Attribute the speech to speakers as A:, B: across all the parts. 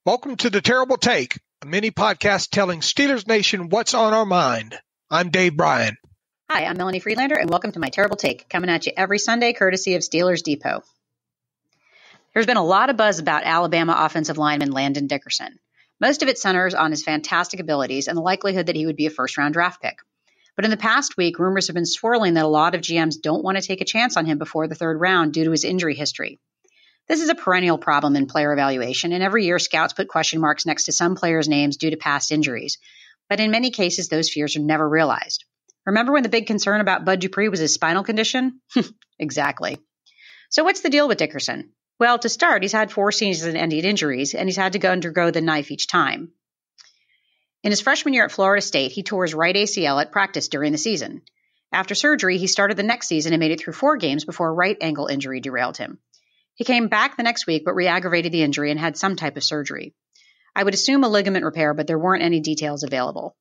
A: Welcome to The Terrible Take, a mini podcast telling Steelers Nation what's on our mind. I'm Dave Bryan.
B: Hi, I'm Melanie Friedlander, and welcome to my Terrible Take, coming at you every Sunday courtesy of Steelers Depot. There's been a lot of buzz about Alabama offensive lineman Landon Dickerson. Most of it centers on his fantastic abilities and the likelihood that he would be a first-round draft pick. But in the past week, rumors have been swirling that a lot of GMs don't want to take a chance on him before the third round due to his injury history. This is a perennial problem in player evaluation, and every year scouts put question marks next to some players' names due to past injuries. But in many cases, those fears are never realized. Remember when the big concern about Bud Dupree was his spinal condition? Exactly. So what's the deal with Dickerson? Well, to start, he's had 4 season-ending injuries, and he's had to undergo the knife each time. In his freshman year at Florida State, he tore his right ACL at practice during the season. After surgery, he started the next season and made it through 4 games before a right ankle injury derailed him. He came back the next week but re-aggravated the injury and had some type of surgery. I would assume a ligament repair, but there weren't any details available.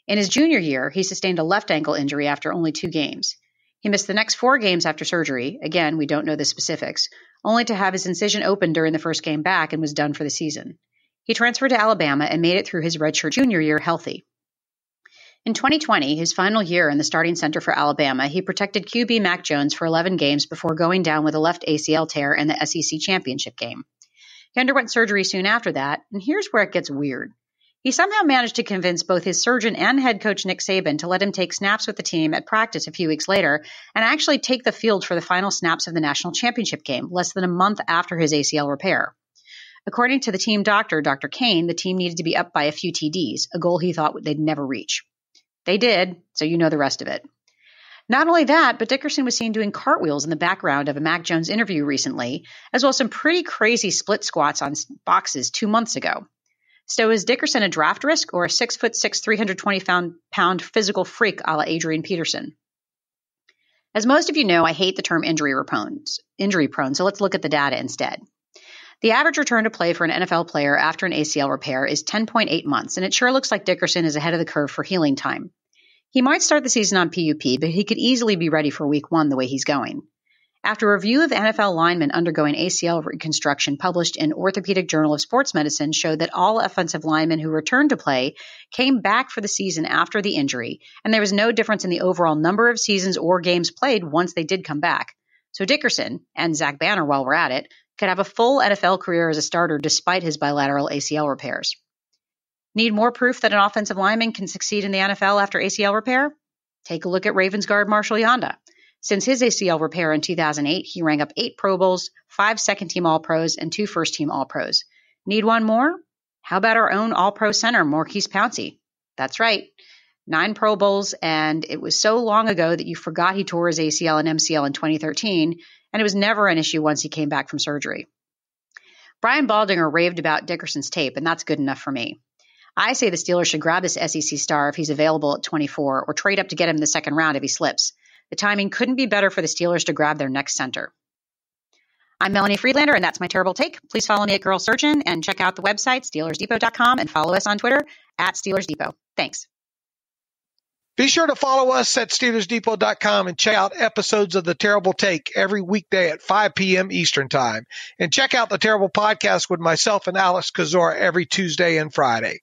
B: In his junior year, he sustained a left ankle injury after only 2 games. He missed the next 4 games after surgery. Again, we don't know the specifics, only to have his incision open during the first game back and was done for the season. He transferred to Alabama and made it through his redshirt junior year healthy. In 2020, his final year in the starting center for Alabama, he protected QB Mac Jones for 11 games before going down with a left ACL tear in the SEC championship game. He underwent surgery soon after that, and here's where it gets weird. He somehow managed to convince both his surgeon and head coach Nick Saban to let him take snaps with the team at practice a few weeks later and actually take the field for the final snaps of the national championship game, less than a month after his ACL repair. According to the team doctor, Dr. Kane, the team needed to be up by a few TDs, a goal he thought they'd never reach. They did, so you know the rest of it. Not only that, but Dickerson was seen doing cartwheels in the background of a Mac Jones interview recently, as well as some pretty crazy split squats on boxes 2 months ago. So is Dickerson a draft risk or a 6'6", 320-pound physical freak a la Adrian Peterson? As most of you know, I hate the term injury prone, so let's look at the data instead. The average return to play for an NFL player after an ACL repair is 10.8 months, and it sure looks like Dickerson is ahead of the curve for healing time. He might start the season on PUP, but he could easily be ready for week 1 the way he's going. After a review of NFL linemen undergoing ACL reconstruction published in Orthopedic Journal of Sports Medicine showed that all offensive linemen who returned to play came back for the season after the injury, and there was no difference in the overall number of seasons or games played once they did come back. So Dickerson, and Zach Banner while we're at it, could have a full NFL career as a starter despite his bilateral ACL repairs. Need more proof that an offensive lineman can succeed in the NFL after ACL repair? Take a look at Ravens guard Marshall Yonda. Since his ACL repair in 2008, he rang up 8 Pro Bowls, 5 second-team All-Pros, and 2 first-team All-Pros. Need one more? How about our own All-Pro center, Maurkice Pouncey? That's right, 9 Pro Bowls, and it was so long ago that you forgot he tore his ACL and MCL in 2013, and it was never an issue once he came back from surgery. Brian Baldinger raved about Dickerson's tape, and that's good enough for me. I say the Steelers should grab this SEC star if he's available at 24, or trade up to get him in the second round if he slips. The timing couldn't be better for the Steelers to grab their next center. I'm Melanie Friedlander, and that's my Terrible Take. Please follow me at Girl Surgeon and check out the website, SteelersDepot.com, and follow us on Twitter at SteelersDepot. Thanks.
A: Be sure to follow us at SteelersDepot.com and check out episodes of The Terrible Take every weekday at 5 p.m. Eastern Time. And check out The Terrible Podcast with myself and Alex Kozora every Tuesday and Friday.